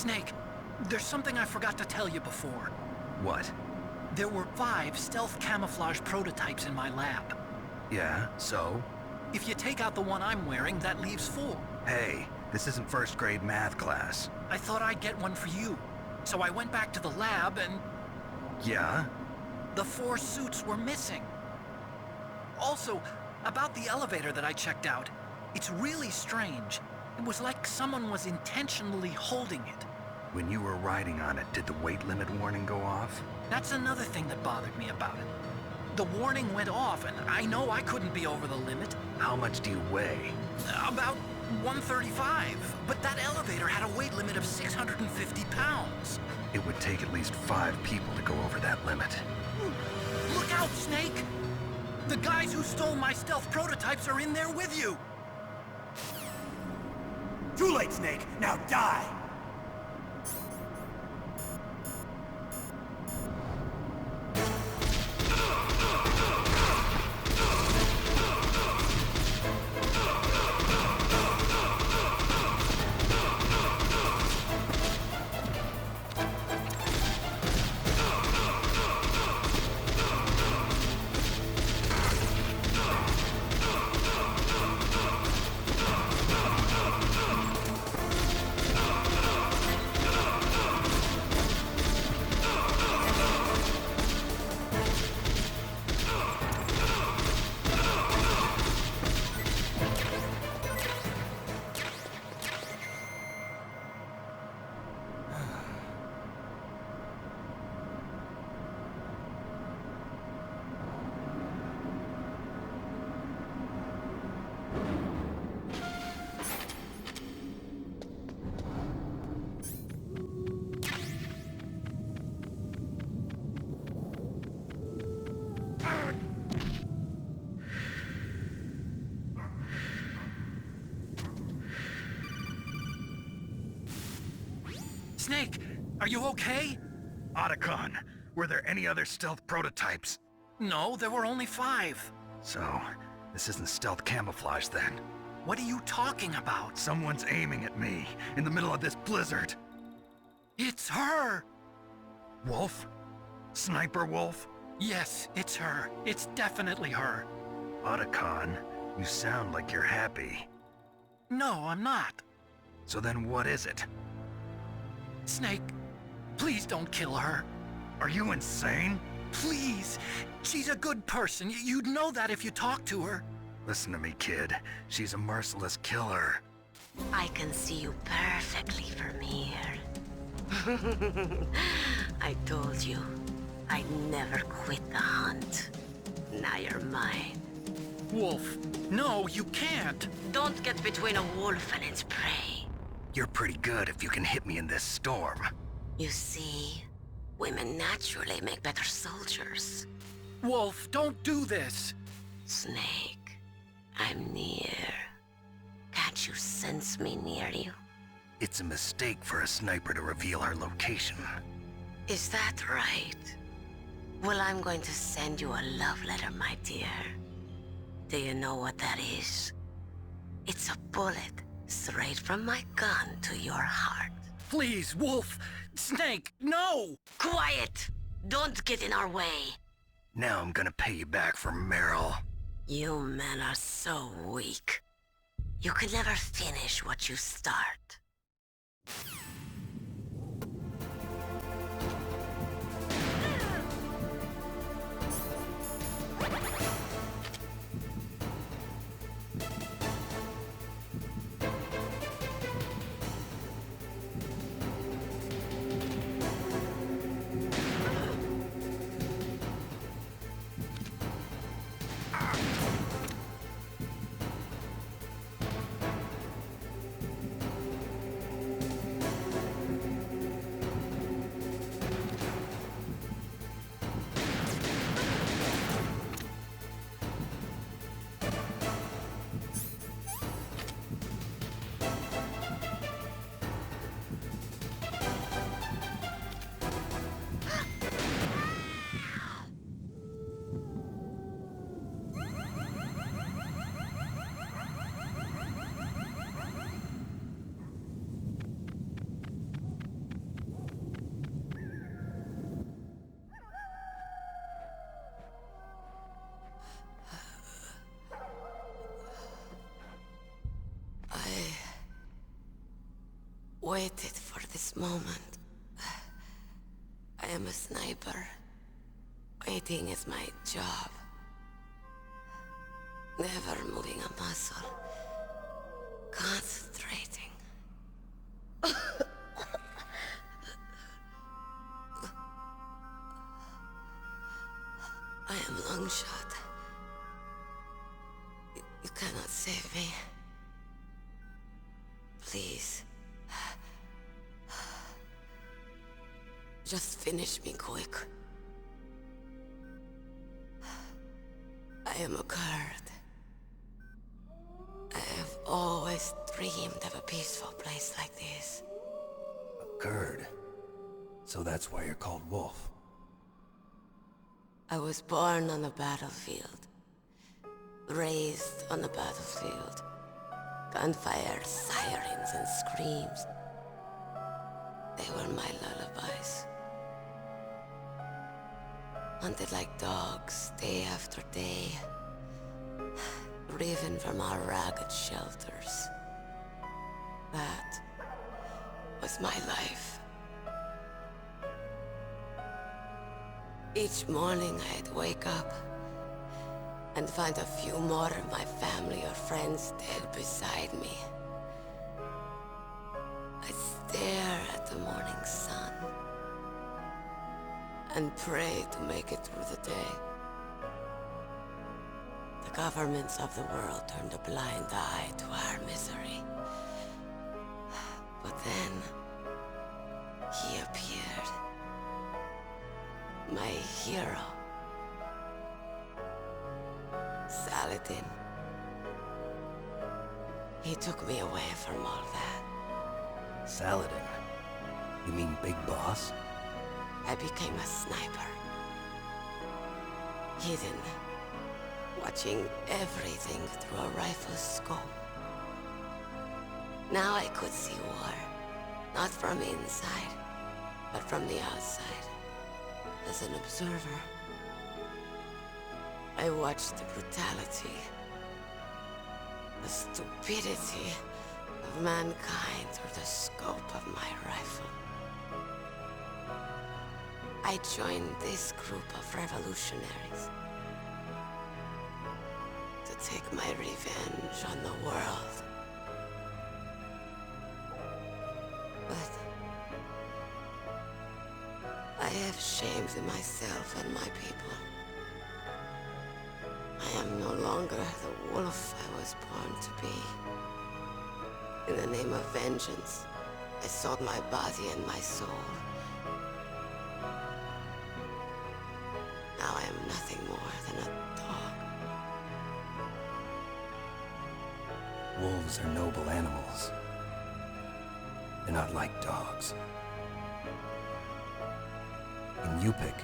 Snake, there's something I forgot to tell you before. What? There were 5 stealth camouflage prototypes in my lab. Yeah, so? If you take out the one I'm wearing, that leaves 4. Hey, this isn't first grade math class. I thought I'd get one for you. So I went back to the lab and... Yeah? the 4 suits were missing. Also, about the elevator that I checked out, it's really strange. It was like someone was intentionally holding it. When you were riding on it, did the weight limit warning go off? That's another thing that bothered me about it. The warning went off, and I know I couldn't be over the limit. How much do you weigh? About 135, but that elevator had a weight limit of 650 pounds. It would take at least 5 people to go over that limit. Look out, Snake! The guys who stole my stealth prototypes are in there with you! Too late, Snake! Now die! Snake, are you okay? Otacon, were there any other stealth prototypes? No, there were only 5. So, this isn't stealth camouflage then. What are you talking about? Someone's aiming at me, in the middle of this blizzard. It's her! Wolf? Sniper Wolf? Yes, it's her. It's definitely her. Otacon, you sound like you're happy. No, I'm not. So then what is it? Snake, please don't kill her. Are you insane? Please. She's a good person. You'd know that if you talked to her. Listen to me, kid. She's a merciless killer. I can see you perfectly from here. I told you, I'd never quit the hunt. Now you're mine. Wolf, no, you can't. Don't get between a wolf and its prey. You're pretty good if you can hit me in this storm. You see, women naturally make better soldiers. Wolf, don't do this. Snake, I'm near. Can't you sense me near you? It's a mistake for a sniper to reveal her location. Is that right? Well, I'm going to send you a love letter, my dear. Do you know what that is? It's a bullet straight from my gun to your heart. Please, Wolf. Snake, no! Quiet! Don't get in our way. Now I'm gonna pay you back for Meryl. You men are so weak. You could never finish what you start. waited for this moment. I am a sniper. Waiting is my job. Never moving a muscle. Concentrating. I am Longshot. You cannot save me. Please. Just finish me quick. I am a Kurd. I have always dreamed of a peaceful place like this. A Kurd. So that's why you're called Wolf. I was born on the battlefield. Raised on the battlefield. Gunfire, sirens, and screams. They were my lullabies. Hunted like dogs, day after day. Driven from our ragged shelters. That was my life. Each morning I'd wake up and find a few more of my family or friends dead beside me. I'd stare at the morning sun and pray to make it through the day. The governments of the world turned a blind eye to our misery. But then, he appeared. My hero. Saladin. He took me away from all that. Saladin? You mean Big Boss? I became a sniper. Hidden. Watching everything through a rifle's scope. Now I could see war. Not from inside, but from the outside. As an observer. I watched the brutality, the stupidity of mankind through the scope of my rifle. I joined this group of revolutionaries to take my revenge on the world. But I have shamed myself and my people. I am no longer the wolf I was born to be. In the name of vengeance, I sold my body and my soul. Now I am nothing more than a dog. Wolves are noble animals. They're not like dogs. In Yupik,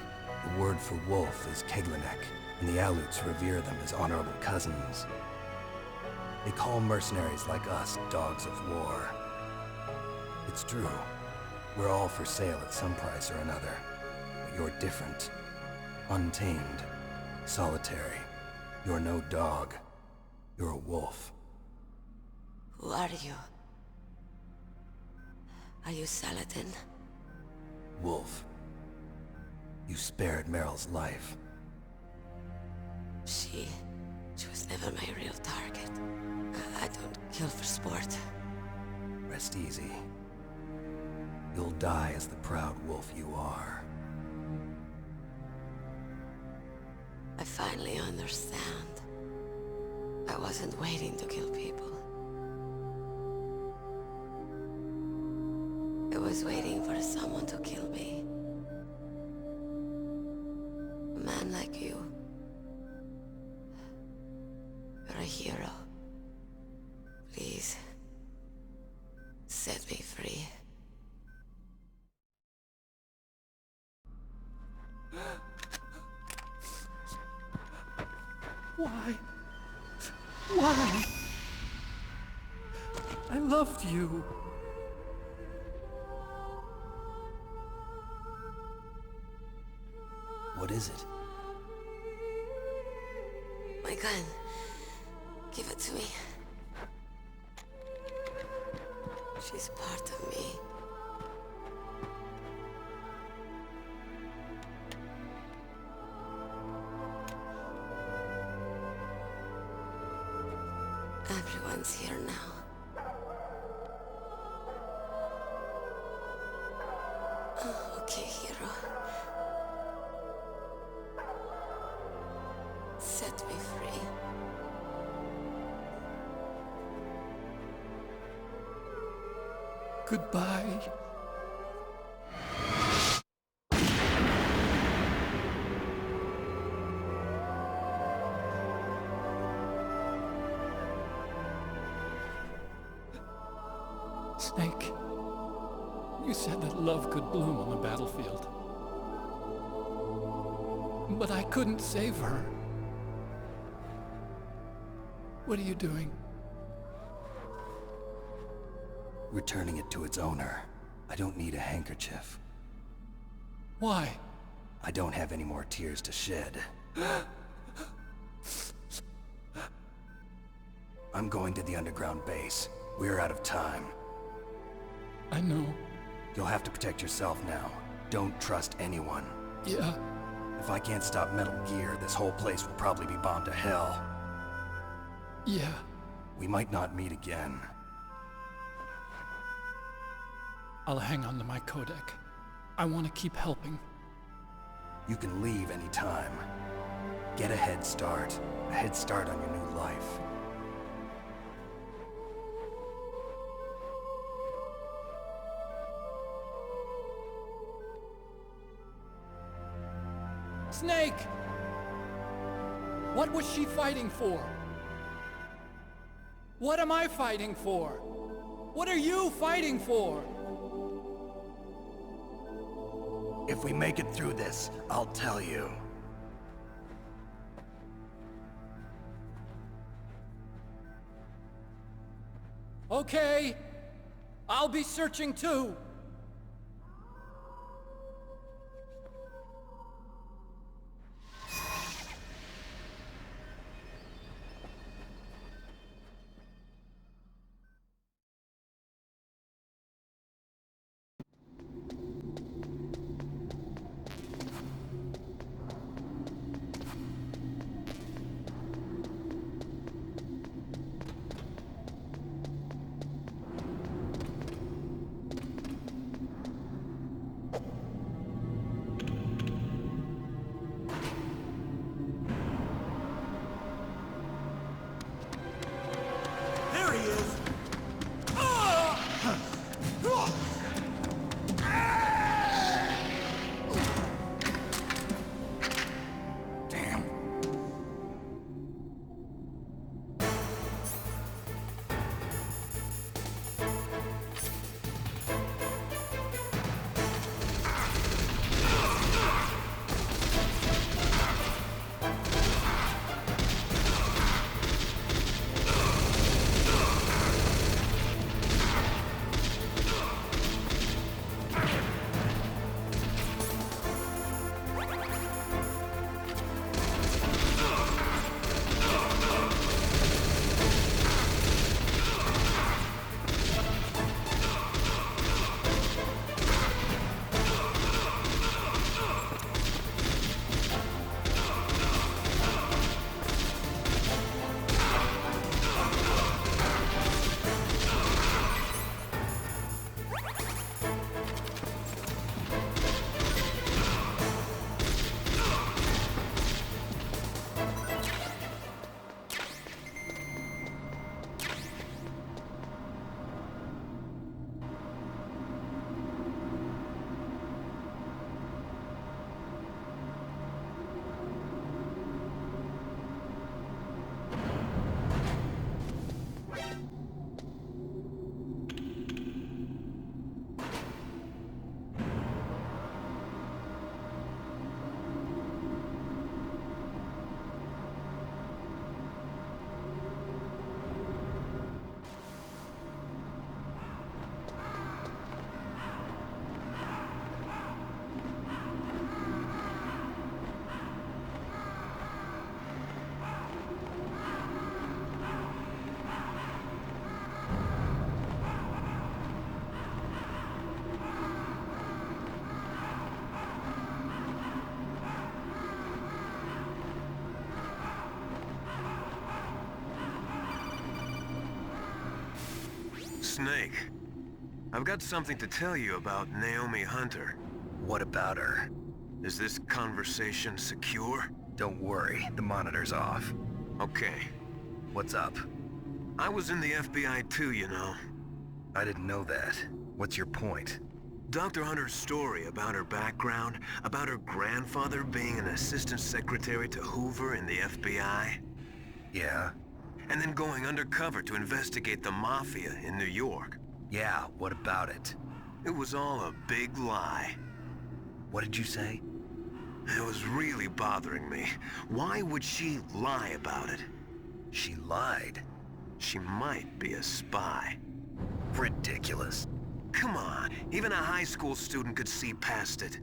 the word for wolf is Keglanek, and the Aleuts revere them as honorable cousins. They call mercenaries like us dogs of war. It's true. We're all for sale at some price or another. But you're different. Untamed. Solitary. You're no dog. You're a wolf. Who are you? Are you Saladin? Wolf. You spared Meryl's life. She was never my real target. I don't kill for sport. Rest easy. You'll die as the proud wolf you are. I finally understand. I wasn't waiting to kill people. I was waiting for someone to kill me. A man like you. You're a hero. Please, set me free. Why? Why? I loved you. What is it? My gun. Give it to me. She's part of me. Everyone's here now. Oh, okay, hero. Set me free. Goodbye. Snake, you said that love could bloom on the battlefield. But I couldn't save her. What are you doing? Returning it to its owner. I don't need a handkerchief. Why? I don't have any more tears to shed. I'm going to the underground base. We're out of time. I know. You'll have to protect yourself now. Don't trust anyone. Yeah. If I can't stop Metal Gear, this whole place will probably be bombed to hell. Yeah. We might not meet again. I'll hang on to my codec. I want to keep helping. You can leave anytime. Get a head start. A head start on your new life. Snake! What was she fighting for? What am I fighting for? What are you fighting for? If we make it through this, I'll tell you. Okay. I'll be searching too. Snake, I've got something to tell you about Naomi Hunter. What about her? Is this conversation secure? Don't worry, the monitor's off. Okay. What's up? I was in the FBI too, you know. I didn't know that. What's your point? Dr. Hunter's story about her background, about her grandfather being an assistant secretary to Hoover in the FBI, Yeah? and then going undercover to investigate the Mafia in New York. Yeah, what about it? It was all a big lie. What did you say? It was really bothering me. Why would she lie about it? She lied. She might be a spy. Ridiculous. Come on, even a high school student could see past it.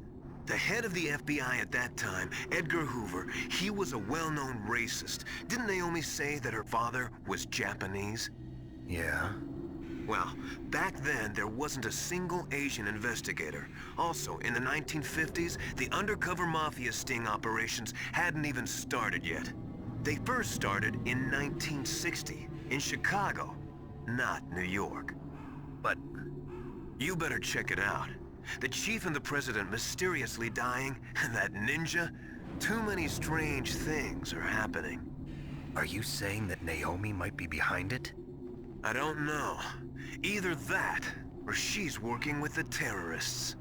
The head of the FBI at that time, Edgar Hoover, he was a well-known racist. Didn't Naomi say that her father was Japanese? Yeah? Well, back then, there wasn't a single Asian investigator. Also, in the 1950s, the undercover mafia sting operations hadn't even started yet. They first started in 1960, in Chicago, not New York. But You better check it out. The chief and the president mysteriously dying, and that ninja? Too many strange things are happening. are you saying that Naomi might be behind it? I don't know. Either that, or she's working with the terrorists.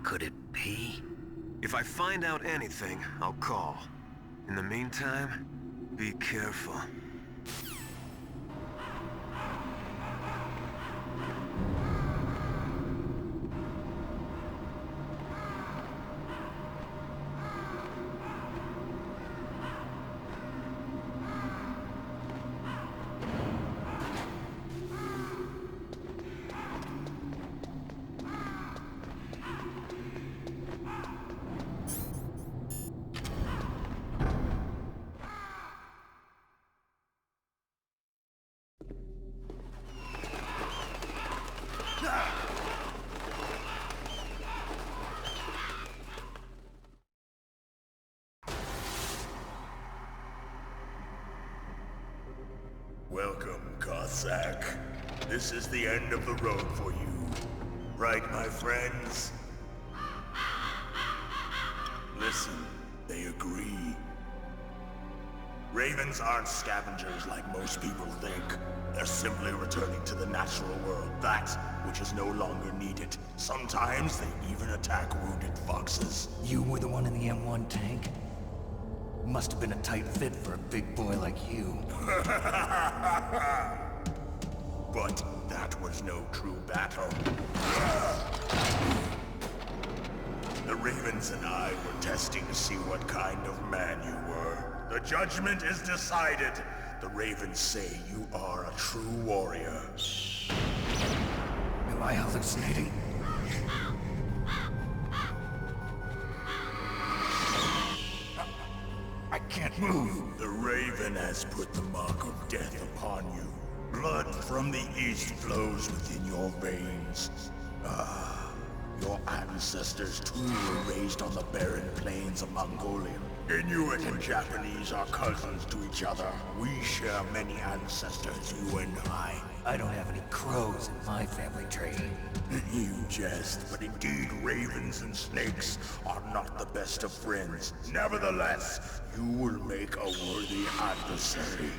Could it be? If I find out anything, I'll call. In the meantime, be careful. Welcome, Cossack. This is the end of the road for you. Right, my friends? Listen, they agree. Ravens aren't scavengers like most people think. They're simply returning to the natural world, that which is no longer needed. Sometimes they even attack wounded foxes. You were the one in the M1 tank? Must have been a tight fit for a big boy like you. But that was no true battle. The Ravens and I were testing to see what kind of man you were. The judgment is decided. The Ravens say you are a true warrior. Am I hallucinating? I can't move. The Raven has put the mark of death upon you. Blood from the east flows within your veins. Ah, your ancestors too were raised on the barren plains of Mongolia. Inuit and Japanese are cousins to each other. We share many ancestors, you and I. I don't have any crows in my family tree. You jest, but indeed ravens and snakes are not the best of friends. Nevertheless, you will make a worthy adversary.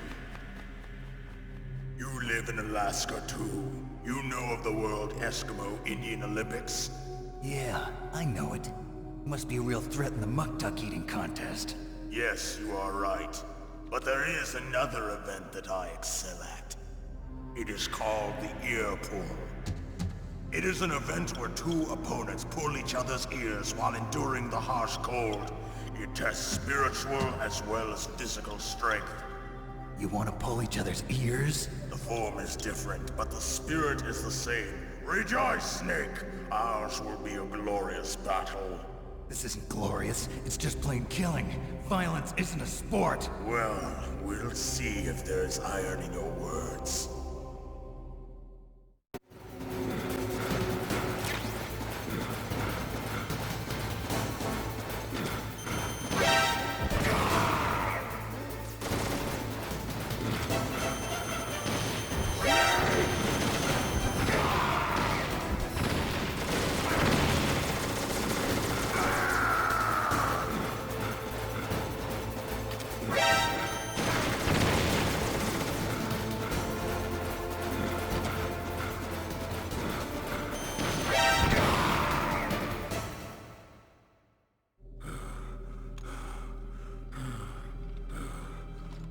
You live in Alaska too. You know of the World Eskimo Indian Olympics? Yeah, I know it. Must be a real threat in the muck-duck eating contest. Yes, you are right. But there is another event that I excel at. It is called the Ear Pull. It is an event where two opponents pull each other's ears while enduring the harsh cold. It tests spiritual as well as physical strength. You want to pull each other's ears? The form is different, but the spirit is the same. Rejoice, Snake! Ours will be a glorious battle. This isn't glorious. It's just plain killing. Violence isn't a sport. Well, we'll see if there's iron in your words.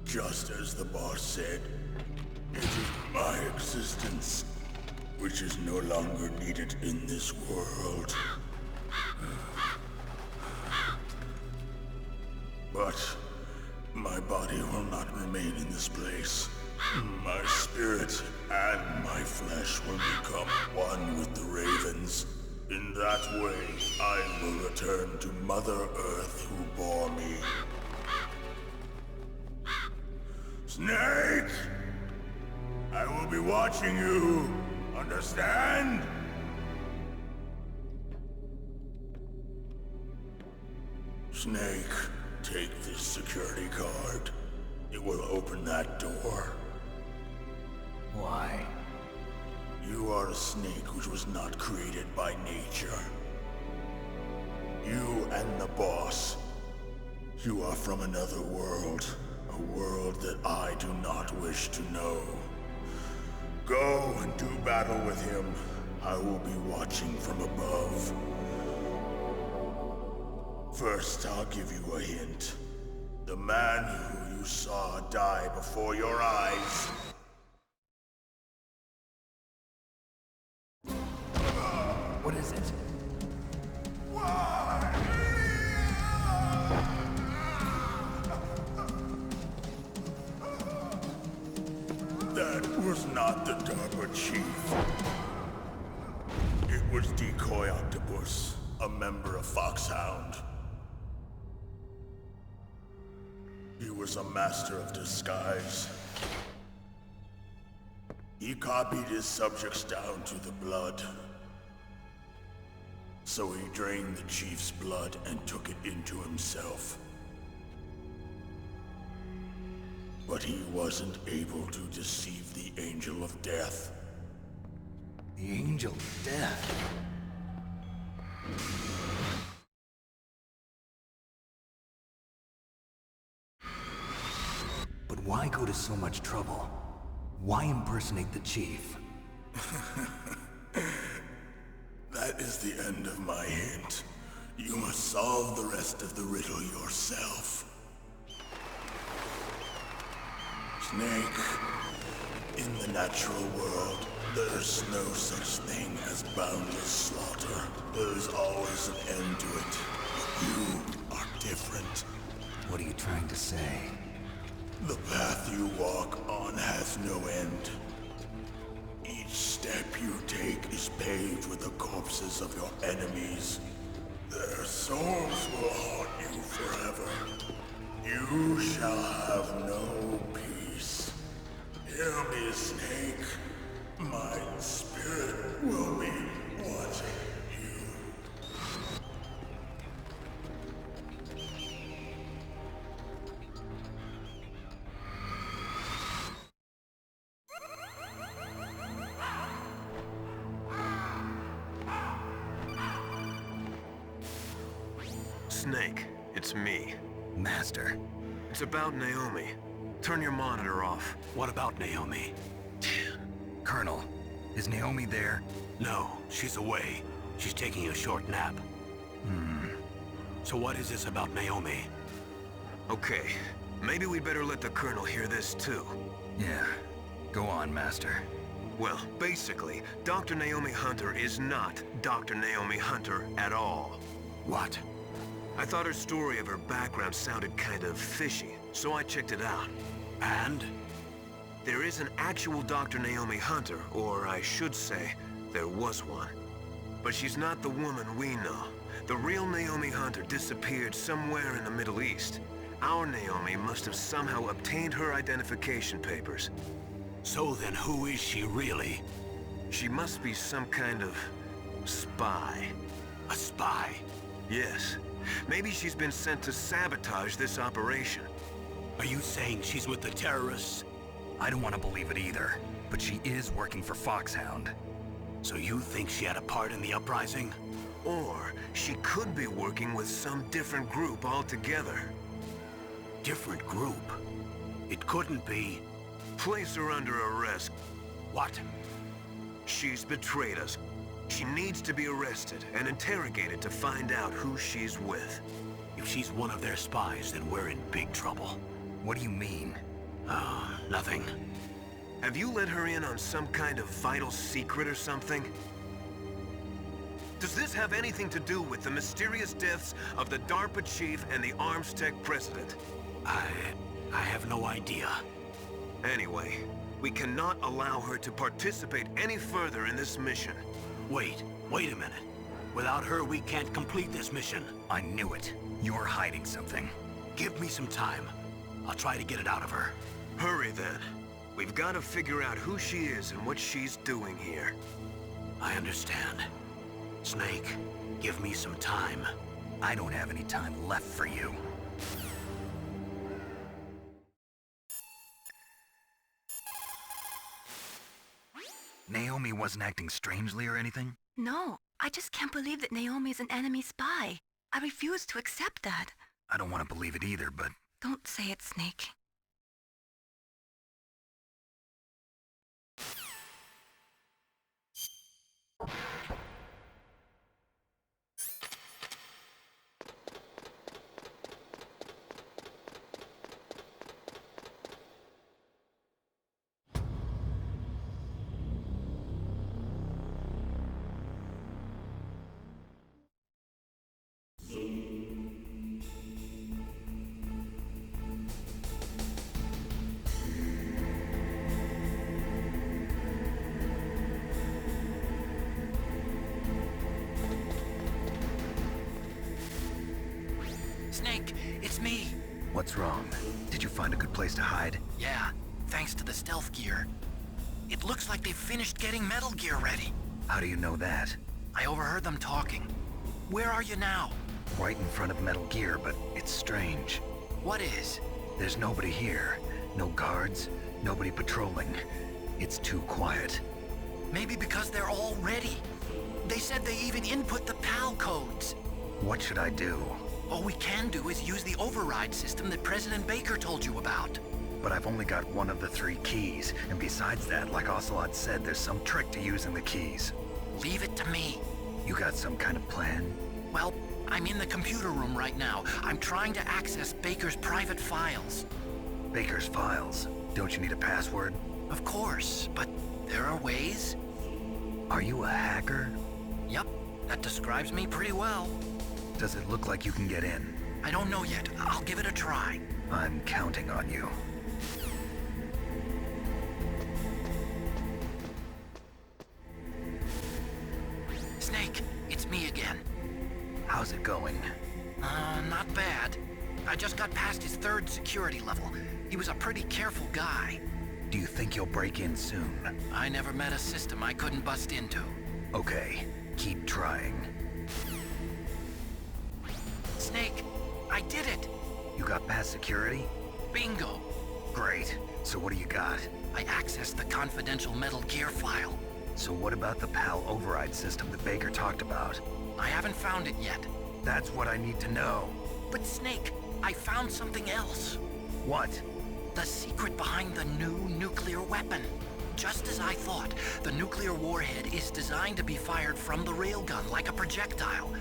Just as the boss said, it is my existence which is no longer needed in this world. But my body will not remain in this place. My spirit and my flesh will become one with the ravens. In that way, I will return to Mother Earth who bore me. Snake! I will be watching you. Understand? Snake, take this security card. It will open that door. Why? You are a snake which was not created by nature. You and the boss. You are from another world. A world that I do not wish to know. Go and do battle with him. I will be watching from above. First, I'll give you a hint. The man who you saw die before your eyes. What is it? That was not the DARPA chief. It was Decoy Octopus, a member of Foxhound. He was a master of disguise. He copied his subjects down to the blood. So he drained the chief's blood and took it into himself. But he wasn't able to deceive the Angel of Death. The Angel of Death? But why go to so much trouble? Why impersonate the chief? That is the end of my hint. You must solve the rest of the riddle yourself. Snake, in the natural world, there's no such thing as boundless slaughter. There's always an end to it. But you are different. What are you trying to say? The path you walk on has no end. Each step you take is paved with the corpses of your enemies. Their souls will haunt you forever. You shall have no peace. Hear me, Snake. My spirit will be watching you. Snake, it's me. Master. It's about Naomi. Turn your monitor off. What about Naomi? Colonel, is Naomi there? No, she's away. She's taking a short nap. So what is this about Naomi? Okay, maybe we'd better let the Colonel hear this too. Yeah. Go on, Master. Well, basically, Dr. Naomi Hunter is not Dr. Naomi Hunter at all. What? I thought her story of her background sounded kind of fishy, so I checked it out. And? There is an actual Dr. Naomi Hunter, or I should say, there was one. But she's not the woman we know. The real Naomi Hunter disappeared somewhere in the Middle East. Our Naomi must have somehow obtained her identification papers. So then who is she really? She must be some kind of spy. A spy? Yes. Maybe she's been sent to sabotage this operation. Are you saying she's with the terrorists? I don't want to believe it either, but she is working for Foxhound. So you think she had a part in the uprising? Or she could be working with some different group altogether. Different group? It couldn't be. Place her under arrest. What? She's betrayed us. She needs to be arrested and interrogated to find out who she's with. If she's one of their spies, then we're in big trouble. What do you mean? Nothing. Have you let her in on some kind of vital secret or something? Does this have anything to do with the mysterious deaths of the DARPA chief and the Armstech president? I have no idea. Anyway, we cannot allow her to participate any further in this mission. Wait a minute. Without her, we can't complete this mission. I knew it. You're hiding something. Give me some time. I'll try to get it out of her. Hurry then. We've got to figure out who she is and what she's doing here. I understand. Snake, give me some time. I don't have any time left for you. Naomi wasn't acting strangely or anything? No, I just can't believe that Naomi is an enemy spy. I refuse to accept that. I don't want to believe it either, but... Don't say it, Snake. Snake, it's me. What's wrong? Did you find a good place to hide? Yeah, thanks to the stealth gear. It looks like they've finished getting Metal Gear ready. How do you know that? I overheard them talking. Where are you now? Right in front of Metal Gear, but it's strange. What is? There's nobody here. No guards, nobody patrolling. It's too quiet. Maybe because they're all ready. They said they even input the PAL codes. What should I do? All we can do is use the override system that President Baker told you about. But I've only got one of the 3 keys, and besides that, like Ocelot said, there's some trick to using the keys. Leave it to me. You got some kind of plan? Well, I'm in the computer room right now. I'm trying to access Baker's private files. Baker's files? Don't you need a password? Of course, but there are ways. Are you a hacker? Yup, that describes me pretty well. Does it look like you can get in? I don't know yet. I'll give it a try. I'm counting on you. Snake, it's me again. How's it going? Not bad. I just got past his 3rd security level. He was a pretty careful guy. Do you think you'll break in soon? I never met a system I couldn't bust into. Okay, keep trying. Snake, I did it! You got past security? Bingo! Great. So what do you got? I accessed the confidential Metal Gear file. So what about the PAL override system that Baker talked about? I haven't found it yet. That's what I need to know. But Snake, I found something else. What? The secret behind the new nuclear weapon. Just as I thought, the nuclear warhead is designed to be fired from the railgun like a projectile.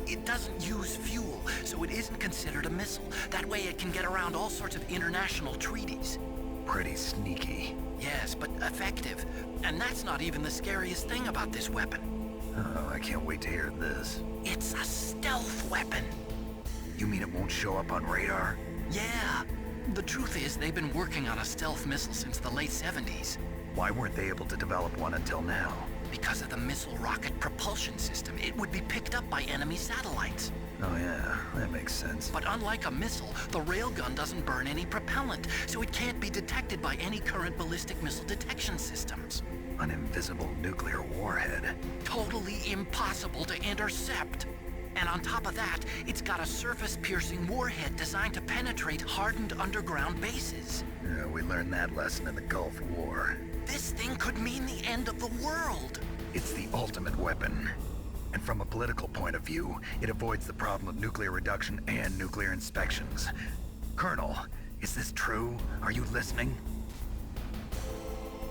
It doesn't use fuel, so it isn't considered a missile. That way it can get around all sorts of international treaties. Pretty sneaky. Yes, but effective. And that's not even the scariest thing about this weapon. Oh, I can't wait to hear this. It's a stealth weapon. You mean it won't show up on radar? Yeah. The truth is, they've been working on a stealth missile since the late 70s. Why weren't they able to develop one until now? Because of the missile rocket propulsion system, it would be picked up by enemy satellites. Oh yeah, that makes sense. But unlike a missile, the railgun doesn't burn any propellant, so it can't be detected by any current ballistic missile detection systems. An invisible nuclear warhead. Totally impossible to intercept. And on top of that, it's got a surface-piercing warhead designed to penetrate hardened underground bases. Yeah, we learned that lesson in the Gulf War. This thing could mean the end of the world. It's the ultimate weapon. And from a political point of view, it avoids the problem of nuclear reduction and nuclear inspections. Colonel, is this true? Are you listening?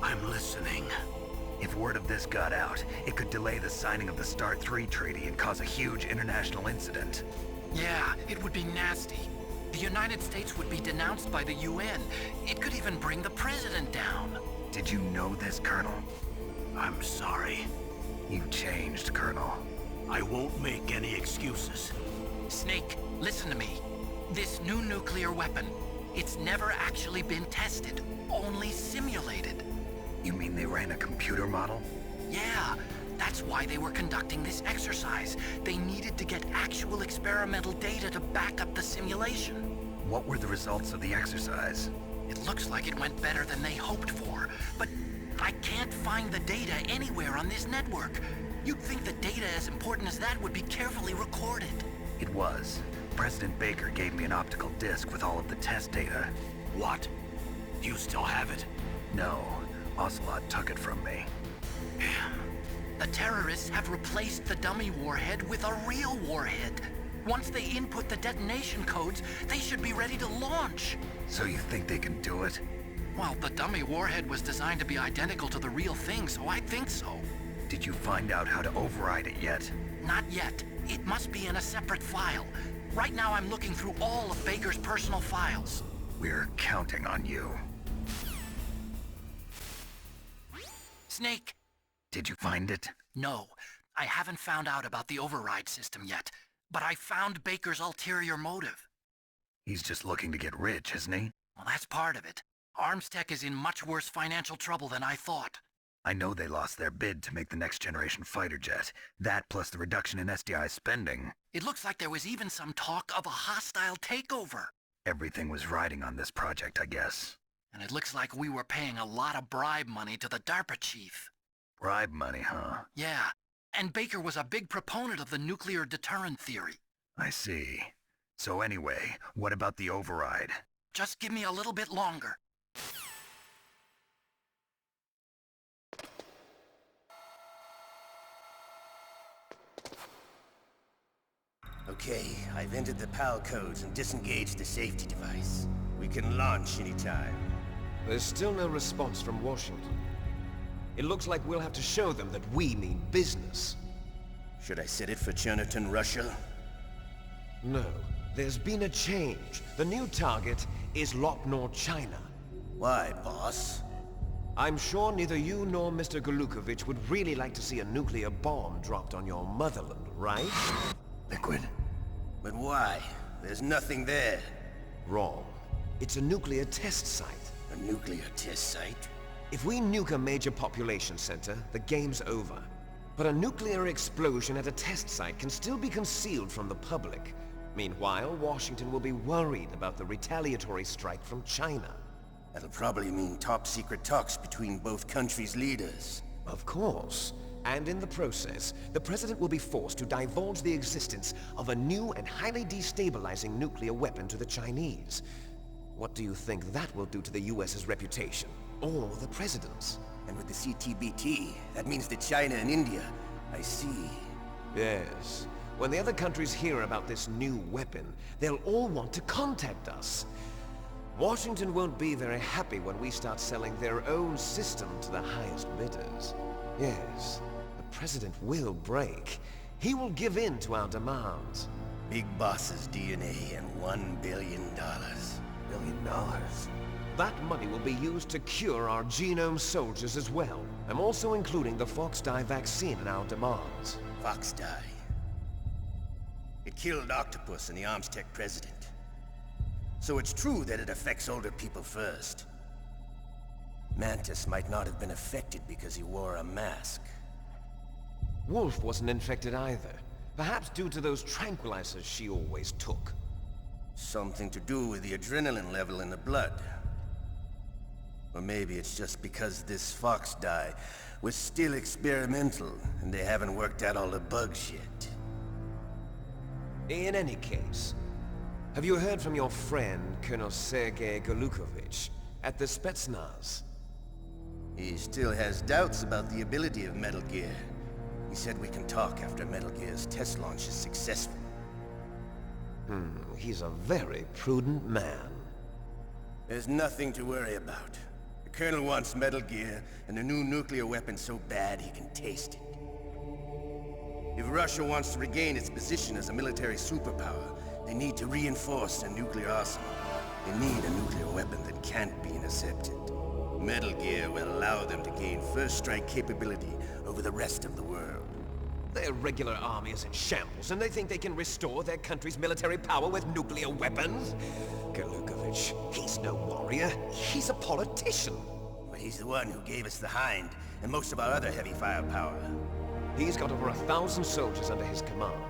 I'm listening. If word of this got out, it could delay the signing of the START-3 treaty and cause a huge international incident. Yeah, it would be nasty. The United States would be denounced by the UN. It could even bring the president down. Did you know this, Colonel? I'm sorry. You changed, Colonel. I won't make any excuses. Snake, listen to me. This new nuclear weapon, it's never actually been tested, only simulated. You mean they ran a computer model? Yeah, that's why they were conducting this exercise. They needed to get actual experimental data to back up the simulation. What were the results of the exercise? It looks like it went better than they hoped for, but I can't find the data anywhere on this network. You'd think the data as important as that would be carefully recorded. It was. President Baker gave me an optical disc with all of the test data. What? Do you still have it? No. Ocelot took it from me. The terrorists have replaced the dummy warhead with a real warhead. Once they input the detonation codes, they should be ready to launch. So you think they can do it? Well, the dummy warhead was designed to be identical to the real thing, so I think so. Did you find out how to override it yet? Not yet. It must be in a separate file. Right now I'm looking through all of Baker's personal files. We're counting on you. Snake! Did you find it? No, I haven't found out about the override system yet, but I found Baker's ulterior motive. He's just looking to get rich, isn't he? Well, that's part of it. Armstech is in much worse financial trouble than I thought. I know they lost their bid to make the next generation fighter jet. That plus the reduction in SDI spending. It looks like there was even some talk of a hostile takeover. Everything was riding on this project, I guess. And it looks like we were paying a lot of bribe money to the DARPA chief. Bribe money, huh? Yeah, and Baker was a big proponent of the nuclear deterrent theory. I see. So anyway, what about the override? Just give me a little bit longer. Okay, I've entered the PAL codes and disengaged the safety device. We can launch anytime. There's still no response from Washington. It looks like we'll have to show them that we mean business. Should I set it for Cherniton, Russia? No. There's been a change. The new target is Lopnor, China. Why, boss? I'm sure neither you nor Mr. Golukovich would really like to see a nuclear bomb dropped on your motherland, right? Liquid. But why? There's nothing there. Wrong. It's a nuclear test site. A nuclear test site? If we nuke a major population center, the game's over. But a nuclear explosion at a test site can still be concealed from the public. Meanwhile, Washington will be worried about the retaliatory strike from China. That'll probably mean top-secret talks between both countries' leaders. Of course. And in the process, the President will be forced to divulge the existence of a new and highly destabilizing nuclear weapon to the Chinese. What do you think that will do to the US's reputation? Or the President's? And with the CTBT, that means that China and India. I see. Yes. When the other countries hear about this new weapon, they'll all want to contact us. Washington won't be very happy when we start selling their own system to the highest bidders. Yes, the President will break. He will give in to our demands. Big Boss's DNA and $1 billion. $1 billion? That money will be used to cure our genome soldiers as well. I'm also including the Fox-Die vaccine in our demands. Fox-Die? It killed Octopus and the Armstech president. So it's true that it affects older people first. Mantis might not have been affected because he wore a mask. Wolf wasn't infected either. Perhaps due to those tranquilizers she always took. Something to do with the adrenaline level in the blood. Or maybe it's just because this Fox-Die was still experimental and they haven't worked out all the bugs yet. In any case, have you heard from your friend, Colonel Sergei Golukovich, at the Spetsnaz? He still has doubts about the ability of Metal Gear. He said we can talk after Metal Gear's test launch is successful. He's a very prudent man. There's nothing to worry about. The Colonel wants Metal Gear and a new nuclear weapon so bad he can taste it. If Russia wants to regain its position as a military superpower, They need to reinforce their nuclear arsenal. They need a nuclear weapon that can't be intercepted. Metal Gear will allow them to gain first strike capability over the rest of the world. Their regular army is in shambles, and they think they can restore their country's military power with nuclear weapons? Galukovich, he's no warrior. He's a politician. But he's the one who gave us the Hind and most of our other heavy firepower. He's got over 1,000 soldiers under his command.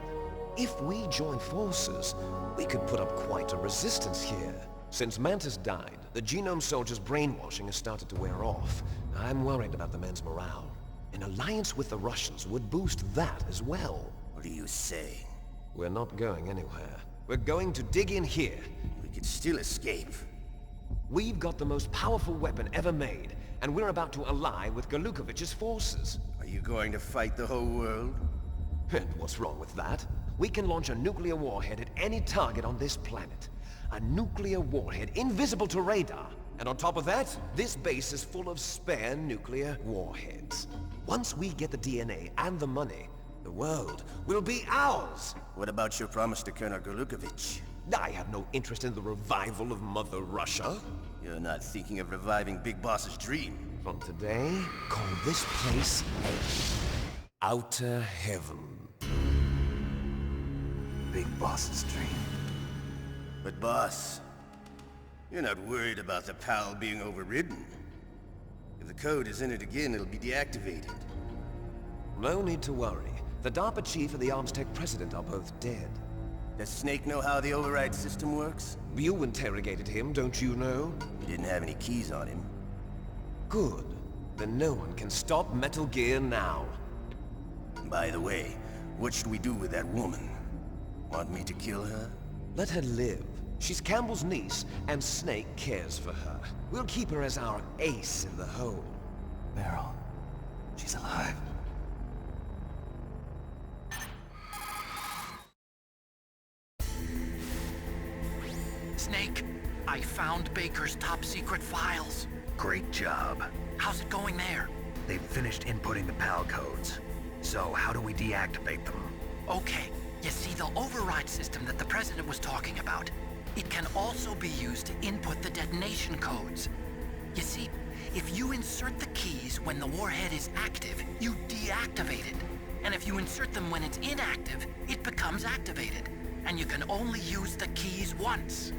If we join forces, we could put up quite a resistance here. Since Mantis died, the Genome soldiers' brainwashing has started to wear off. I'm worried about the men's morale. An alliance with the Russians would boost that as well. What do you say? We're not going anywhere. We're going to dig in here. We could still escape. We've got the most powerful weapon ever made, and we're about to ally with Galukovich's forces. Are you going to fight the whole world? And what's wrong with that? We can launch a nuclear warhead at any target on this planet. A nuclear warhead invisible to radar. And on top of that, this base is full of spare nuclear warheads. Once we get the DNA and the money, the world will be ours! What about your promise to Colonel Galukovich? I have no interest in the revival of Mother Russia. You're not thinking of reviving Big Boss's dream. From today, call this place Outer Heaven. Big Boss's dream. But boss, you're not worried about the PAL being overridden. If the code is in it again, it'll be deactivated. No need to worry. The DARPA chief and the Armstech president are both dead. Does Snake know how the override system works? You interrogated him, don't you know? He didn't have any keys on him. Good. Then no one can stop Metal Gear now. By the way, what should we do with that woman? Want me to kill her? Let her live. She's Campbell's niece, and Snake cares for her. We'll keep her as our ace in the hole. Meryl, she's alive. Snake, I found Baker's top-secret files. Great job. How's it going there? They've finished inputting the PAL codes. So how do we deactivate them? Okay, you see the override system that the President was talking about? It can also be used to input the detonation codes. You see, if you insert the keys when the warhead is active, you deactivate it. And if you insert them when it's inactive, it becomes activated. And you can only use the keys once.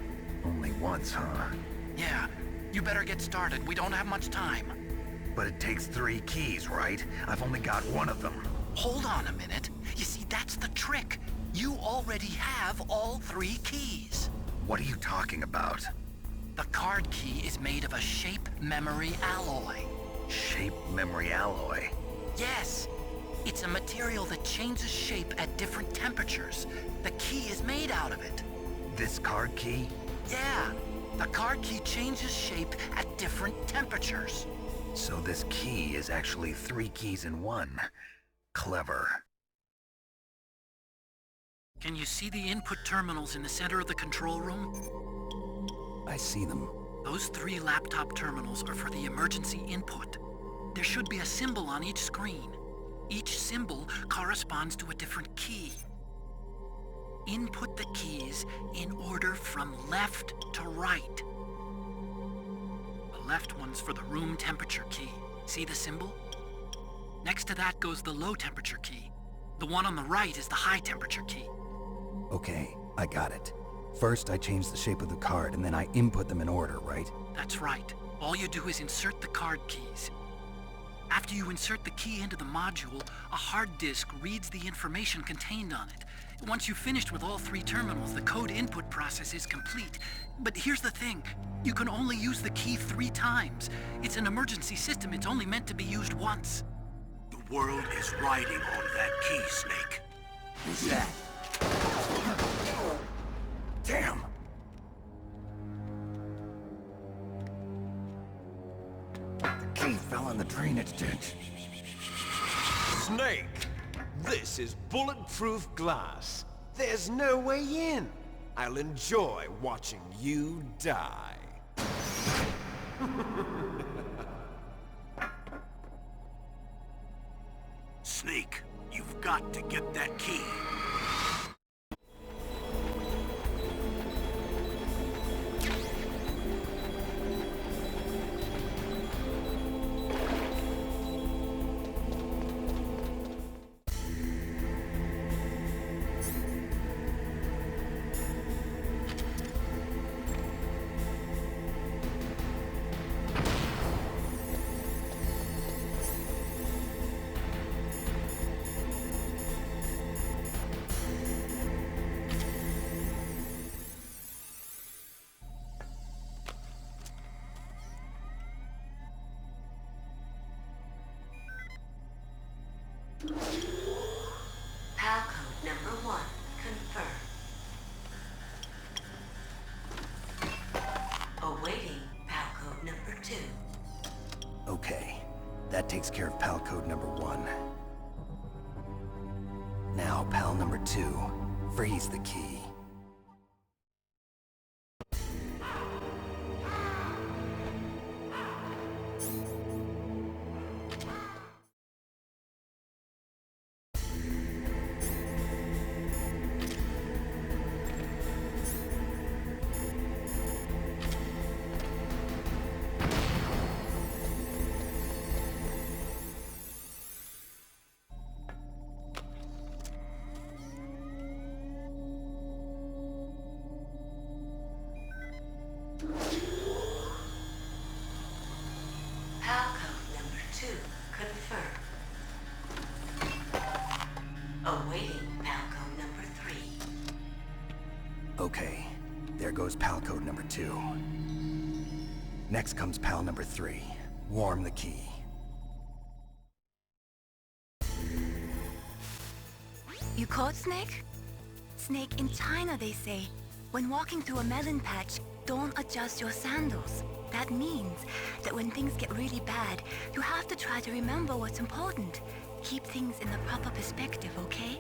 Only once, huh? Yeah, you better get started. We don't have much time. But it takes 3 keys, right? I've only got 1 of them. Hold on a minute. You see, that's the trick. You already have all 3 keys. What are you talking about? The card key is made of a shape memory alloy. Shape memory alloy? Yes. It's a material that changes shape at different temperatures. The key is made out of it. This card key? Yeah. The card key changes shape at different temperatures. So this key is actually 3 keys in 1. Clever. Can you see the input terminals in the center of the control room? I see them. Those 3 laptop terminals are for the emergency input. There should be a symbol on each screen. Each symbol corresponds to a different key. Input the keys in order from left to right. The left one's for the room temperature key. See the symbol? Next to that goes the low temperature key. The one on the right is the high temperature key. Okay, I got it. First, I change the shape of the card, and then I input them in order, right? That's right. All you do is insert the card keys. After you insert the key into the module, a hard disk reads the information contained on it. Once you've finished with all 3 terminals, the code input process is complete. But here's the thing. You can only use the key 3 times. It's an emergency system. It's only meant to be used once. The world is riding on that key, Snake. Who's that? Damn! The key fell in the drainage ditch. Snake! This is bulletproof glass. There's no way in. I'll enjoy watching you die. Snake, you've got to get that key. PAL code number 1 confirmed. Awaiting PAL code number 2. Okay, that takes care of PAL code number 1. Now, PAL number 2, freeze the key. PAL code number 2 confirmed. Awaiting PAL code number 3. Okay, there goes PAL code number 2. Next comes PAL number 3. Warm the key. You caught Snake? Snake, in China they say, when walking through a melon patch, don't adjust your sandals. That means that when things get really bad, you have to try to remember what's important. Keep things in the proper perspective, okay?